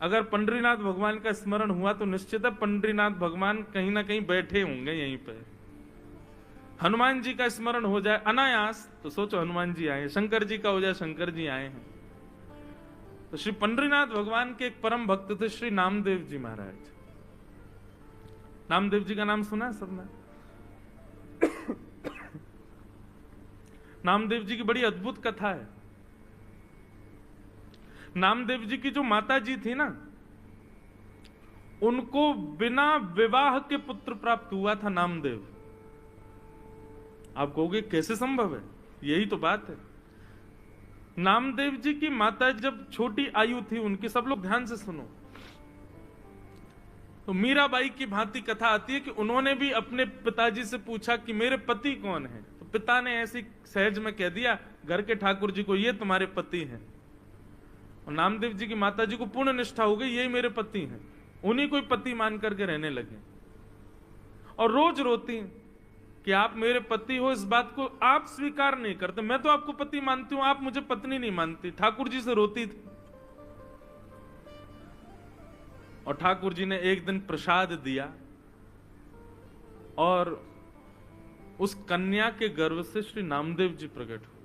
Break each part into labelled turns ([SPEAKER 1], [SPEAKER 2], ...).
[SPEAKER 1] अगर पंडरीनाथ भगवान का स्मरण हुआ तो निश्चित है पंडरीनाथ भगवान कहीं ना कहीं बैठे होंगे यहीं पे। हनुमान जी का स्मरण हो जाए अनायास तो सोचो हनुमान जी आए, शंकर जी का हो जाए शंकर जी आए हैं। तो श्री पंडरीनाथ भगवान के एक परम भक्त थे श्री नामदेव जी महाराज। नामदेव जी का नाम सुना है सबने? नामदेव जी की बड़ी अद्भुत कथा है। नामदेव जी की जो माता जी थी ना, उनको बिना विवाह के पुत्र प्राप्त हुआ था नामदेव। आप कहोगे कैसे संभव है? यही तो बात है। नामदेव जी की माता जब छोटी आयु थी उनकी, सब लोग ध्यान से सुनो, तो मीराबाई की भांति कथा आती है कि उन्होंने भी अपने पिताजी से पूछा कि मेरे पति कौन है। तो पिता ने ऐसी सहज में कह दिया घर के ठाकुर जी को, ये तुम्हारे पति हैं। और नामदेव जी की माता जी को पूर्ण निष्ठा हो गई, यही मेरे पति हैं। उन्हीं को पति मान करके रहने लगे और रोज रोती कि आप मेरे पति हो, इस बात को आप स्वीकार नहीं करते। मैं तो आपको पति मानती हूं, आप मुझे पत्नी नहीं मानती। ठाकुर जी से रोती थी। और ठाकुर जी ने एक दिन प्रसाद दिया और उस कन्या के गर्भ से श्री नामदेव जी प्रकट हुए।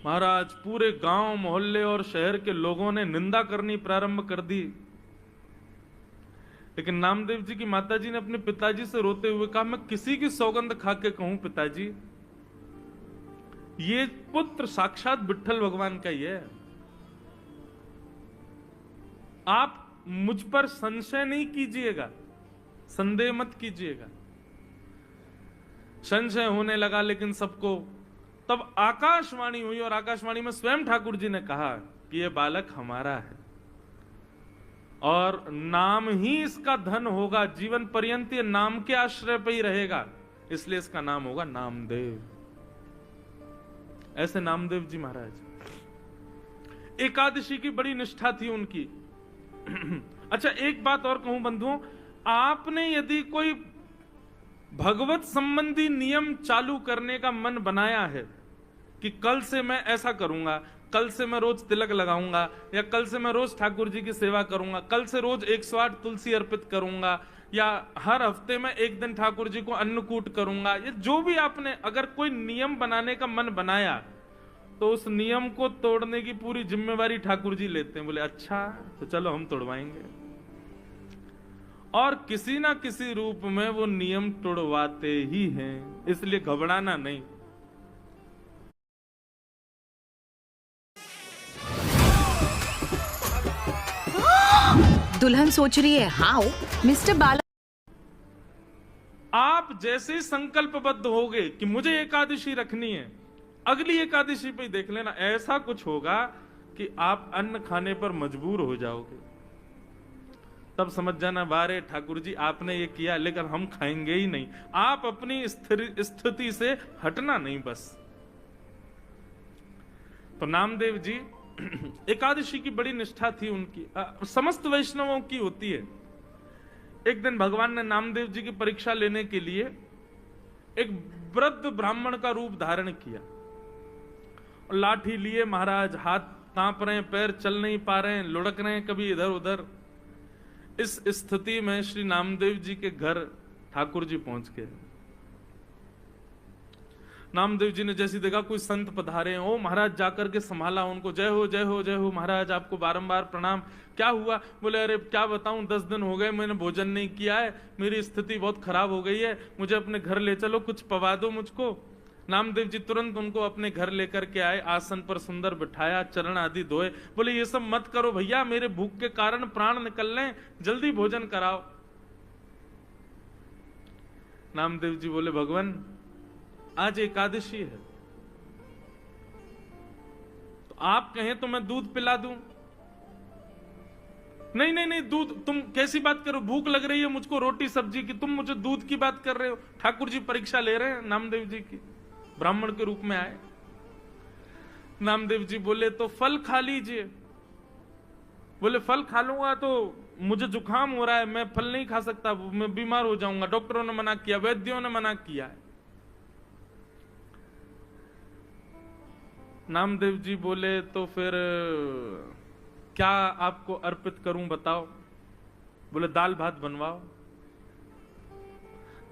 [SPEAKER 1] महाराज पूरे गांव मोहल्ले और शहर के लोगों ने निंदा करनी प्रारंभ कर दी, लेकिन नामदेव जी की माताजी ने अपने पिताजी से रोते हुए कहा, मैं किसी की सौगंध खा के कहूं पिताजी, ये पुत्र साक्षात विट्ठल भगवान का ही है। आप मुझ पर संशय नहीं कीजिएगा, संदेह मत कीजिएगा। संशय होने लगा लेकिन सबको। तब आकाशवाणी हुई और आकाशवाणी में स्वयं ठाकुर जी ने कहा कि यह बालक हमारा है और नाम ही इसका धन होगा, जीवन पर्यंत ये नाम के आश्रय पे ही रहेगा, इसलिए इसका नाम होगा नामदेव। ऐसे नामदेव जी महाराज। एकादशी की बड़ी निष्ठा थी उनकी। अच्छा एक बात और कहूं बंधुओं, आपने यदि कोई भगवत संबंधी नियम चालू करने का मन बनाया है कि कल से मैं ऐसा करूंगा, कल से मैं रोज तिलक लगाऊंगा, या कल से मैं रोज ठाकुर जी की सेवा करूंगा, कल से रोज 108 तुलसी अर्पित करूंगा, या हर हफ्ते में एक दिन ठाकुर जी को अन्नकूट करूंगा, ये जो भी आपने अगर कोई नियम बनाने का मन बनाया तो उस नियम को तोड़ने की पूरी जिम्मेवारी ठाकुर जी लेते हैं। बोले अच्छा तो चलो हम तोड़वाएंगे, और किसी ना किसी रूप में वो नियम तोड़वाते ही हैं, इसलिए घबराना नहीं।
[SPEAKER 2] दुल्हन सोच रही है हाउ मिस्टर बाला।
[SPEAKER 1] आप जैसे ही संकल्पबद्ध होगे कि मुझे एकादशी रखनी है, अगली एकादशी पे देख लेना ऐसा कुछ होगा कि आप अन्न खाने पर मजबूर हो जाओगे। तब समझ जाना बारे ठाकुर जी आपने ये किया लेकिन हम खाएंगे ही नहीं। आप अपनी स्थिति से हटना नहीं बस। तो नामदेव जी एकादशी की बड़ी निष्ठा थी उनकी, समस्त वैष्णवों की होती है। एक दिन भगवान ने नामदेव जी की परीक्षा लेने के लिए एक वृद्ध ब्राह्मण का रूप धारण किया। लाठी लिए महाराज, हाथ कांप रहे हैं, पैर चल नहीं पा रहे हैं, लुढ़क रहे हैं कभी इधर उधर। इस स्थिति में श्री नामदेव जी के घर ठाकुर जी पहुंच गए। नामदेव जी ने जैसी देखा कोई संत पधारे, ओ महाराज जाकर के संभाला उनको, जय हो जय हो जय हो महाराज, आपको बारंबार प्रणाम। क्या हुआ? बोले अरे क्या बताऊं, 10 दिन हो गए मैंने भोजन नहीं किया है, मेरी स्थिति बहुत खराब हो गई है, मुझे अपने घर ले चलो, कुछ पवा दो मुझको। नामदेव जी तुरंत उनको अपने घर लेकर के आए, आसन पर सुंदर बिठाया, चरण आदि धोए। बोले ये सब मत करो भैया, मेरे भूख के कारण प्राण निकल रहे, जल्दी भोजन कराओ। नामदेव जी बोले भगवान आज एकादशी है, तो आप कहें तो मैं दूध पिला दूं। नहीं नहीं नहीं, दूध तुम कैसी बात करो, भूख लग रही है मुझको रोटी सब्जी की, तुम मुझे दूध की बात कर रहे हो। ठाकुर जी परीक्षा ले रहे हैं नामदेव जी की, ब्राह्मण के रूप में आए। नामदेव जी बोले तो फल खा लीजिए। बोले फल खा लूंगा तो मुझे जुकाम हो रहा है, मैं फल नहीं खा सकता, मैं बीमार हो जाऊंगा, डॉक्टरों ने मना किया, वैद्यों ने मना किया है। नामदेव जी बोले तो फिर क्या आपको अर्पित करूं बताओ? बोले दाल भात बनवाओ,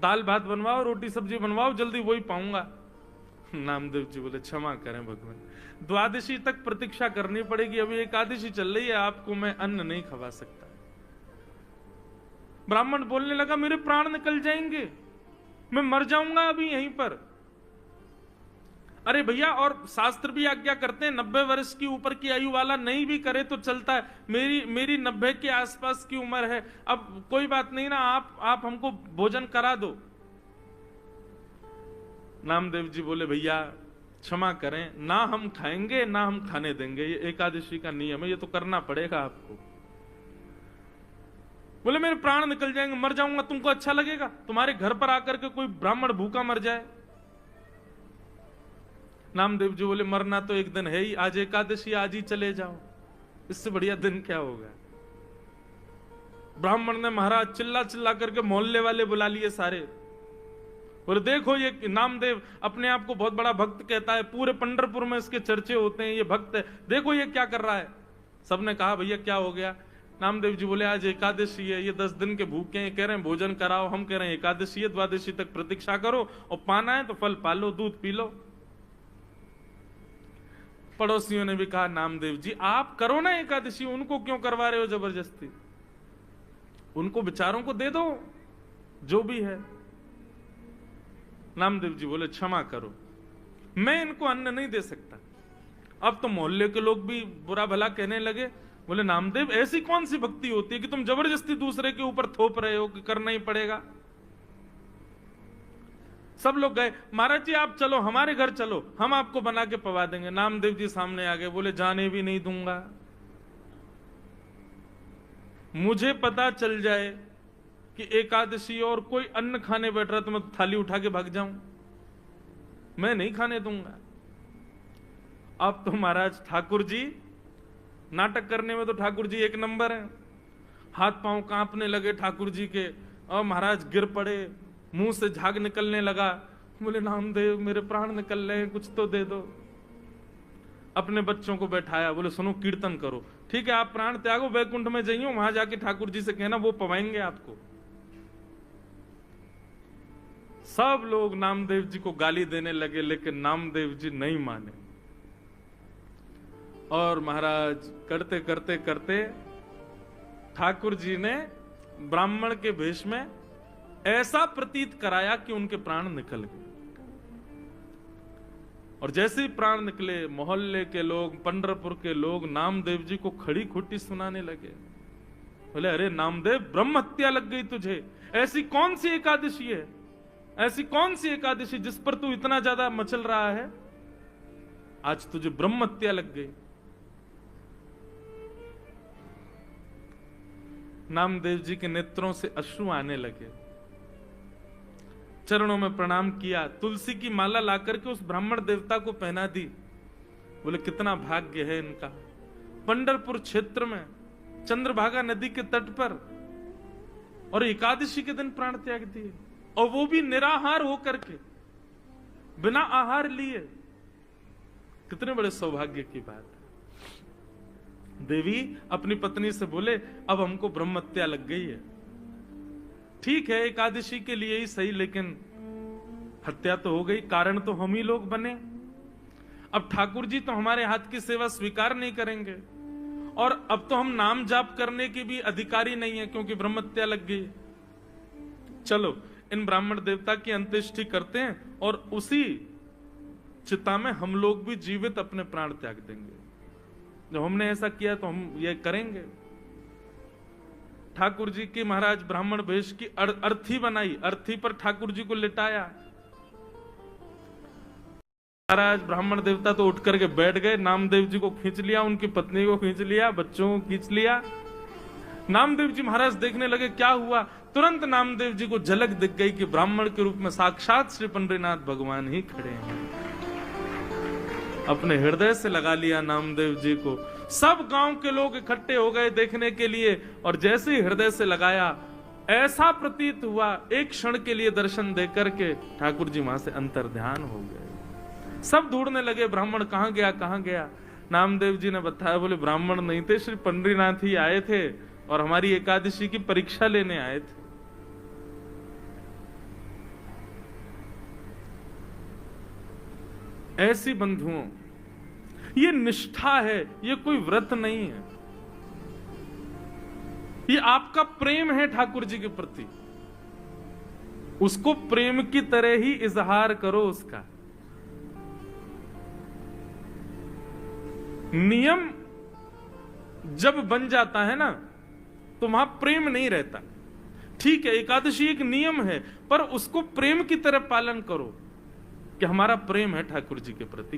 [SPEAKER 1] दाल भात बनवाओ, रोटी सब्जी बनवाओ, जल्दी वही पाऊंगा। नामदेव जी बोले क्षमा करें भगवान, द्वादशी तक प्रतीक्षा करनी पड़ेगी, अभी एकादशी चल रही है, आपको मैं अन्न नहीं खवा सकता। ब्राह्मण बोलने लगा मेरे प्राण निकल जाएंगे, मैं मर जाऊंगा अभी यहीं पर। अरे भैया, और शास्त्र भी आज्ञा करते हैं 90 वर्ष की ऊपर की आयु वाला नहीं भी करे तो चलता है, मेरी 90 के आसपास की उम्र है, अब कोई बात नहीं ना, आप हमको भोजन करा दो। नामदेव जी बोले भैया क्षमा करें, ना हम खाएंगे ना हम खाने देंगे, ये एकादशी का नियम है, ये तो करना पड़ेगा आपको। बोले मेरे प्राण निकल जाएंगे, मर जाऊंगा, तुमको अच्छा लगेगा? तुम्हारे घर पर आकर के कोई ब्राह्मण भूखा मर जाए? नामदेव जी बोले मरना तो एक दिन है ही, आज एकादशी, आज ही चले जाओ, इससे बढ़िया दिन क्या होगा। ब्राह्मण ने महाराज चिल्ला चिल्ला करके मोहल्ले वाले बुला लिए सारे, बोले देखो ये नामदेव अपने आप को बहुत बड़ा भक्त कहता है, पूरे पंढरपुर में इसके चर्चे होते हैं, ये भक्त है, देखो ये क्या कर रहा है। सबने कहा भैया क्या हो गया? नामदेव जी बोले आज एकादशी है, ये 10 दिन के भूखे हैं, कह रहे हैं भोजन कराओ, हम कह रहे हैं एकादशी है, द्वादशी तक प्रतीक्षा करो, और पाना है तो फल पालो, दूध पी लो। पड़ोसियों ने भी कहा नामदेव जी आप करो ना एकादशी, उनको क्यों करवा रहे हो जबरदस्ती, उनको बेचारों को दे दो जो भी है। नामदेव जी बोले क्षमा करो, मैं इनको अन्न नहीं दे सकता। अब तो मोहल्ले के लोग भी बुरा भला कहने लगे, बोले नामदेव ऐसी कौन सी भक्ति होती है कि तुम जबरदस्ती दूसरे के ऊपर थोप रहे हो कि करना ही पड़ेगा। सब लोग गए, महाराज जी आप चलो हमारे घर चलो, हम आपको बना के पवा देंगे। नामदेव जी सामने आ गए, बोले जाने भी नहीं दूंगा, मुझे पता चल जाए कि एकादशी और कोई अन्न खाने बैठ रहा तो मैं थाली उठा के भाग जाऊं, मैं नहीं खाने दूंगा। अब तो महाराज ठाकुर जी नाटक करने में तो ठाकुर जी एक नंबर है, हाथ पांव कांपने लगे ठाकुर जी के, और महाराज गिर पड़े, मुंह से झाग निकलने लगा। बोले नामदेव मेरे प्राण निकल रहे हैं, कुछ तो दे दो। अपने बच्चों को बैठाया, बोले सुनो कीर्तन करो, ठीक है आप प्राण त्यागो, वैकुंठ में जाइयो, वहां जाके ठाकुर जी से कहना वो पवाएंगे आपको। सब लोग नामदेव जी को गाली देने लगे, लेकिन नामदेव जी नहीं माने, और महाराज करते करते करते ठाकुर जी ने ब्राह्मण के भेष में ऐसा प्रतीत कराया कि उनके प्राण निकल गए। और जैसे ही प्राण निकले, मोहल्ले के लोग, पंढरपुर के लोग नामदेव जी को खड़ी खुट्टी सुनाने लगे। बोले अरे नामदेव ब्रह्म हत्या लग गई तुझे, ऐसी कौन सी एकादशी है, ऐसी कौन सी एकादशी जिस पर तू इतना ज्यादा मचल रहा है, आज तुझे ब्रह्म हत्या लग गई। नामदेव जी के नेत्रों से अश्रु आने लगे, चरणों में प्रणाम किया, तुलसी की माला लाकर के उस ब्राह्मण देवता को पहना दी। बोले कितना भाग्य है इनका, पंढरपुर क्षेत्र में चंद्रभागा नदी के तट पर, और एकादशी के दिन प्राण त्याग दिए, और वो भी निराहार होकर के, बिना आहार लिए। कितने बड़े सौभाग्य की बात है। देवी अपनी पत्नी से बोले अब हमको ब्रह्म हत्या लग गई है, ठीक है एकादशी के लिए ही सही, लेकिन हत्या तो हो गई, कारण तो हम ही लोग बने। अब ठाकुर जी तो हमारे हाथ की सेवा स्वीकार नहीं करेंगे, और अब तो हम नाम जाप करने के भी अधिकारी नहीं है क्योंकि ब्रह्म हत्या लग गई। चलो इन ब्राह्मण देवता की अंत्येष्टि करते हैं, और उसी चिता में हम लोग भी जीवित अपने प्राण त्याग देंगे। जब हमने ऐसा किया तो हम ये करेंगे। ठाकुर जी की महाराज ब्राह्मण वेश की अर्थी बनाई, अर्थी पर ठाकुर जी को लिटाया। महाराज ब्राह्मण देवता तो उठ करके बैठ गए, नामदेव जी को खींच लिया, उनकी पत्नी को खींच लिया, बच्चों को खींच लिया। नामदेव जी महाराज देखने लगे क्या हुआ, तुरंत नामदेव जी को झलक दिख गई कि ब्राह्मण के रूप में साक्षात श्री पंडरीनाथ भगवान ही खड़े हैं। अपने हृदय से लगा लिया नामदेव जी को। सब गांव के लोग इकट्ठे हो गए देखने के लिए, और जैसे ही हृदय से लगाया, ऐसा प्रतीत हुआ एक क्षण के लिए दर्शन देकर के ठाकुर जी वहां से अंतर्ध्यान हो गए। सब ढूंढने लगे ब्राह्मण कहां गया कहां गया। नामदेव जी ने बताया, बोले ब्राह्मण नहीं थे, श्री पंडरीनाथ ही आए थे और हमारी एकादशी की परीक्षा लेने आए थे। ऐसी बंधुओं, ये निष्ठा है, ये कोई व्रत नहीं है, ये आपका प्रेम है ठाकुर जी के प्रति। उसको प्रेम की तरह ही इजहार करो उसका। नियम जब बन जाता है ना, तो वहां प्रेम नहीं रहता। ठीक है, एकादशी एक नियम है, पर उसको प्रेम की तरह पालन करो कि हमारा प्रेम है ठाकुर जी के प्रति।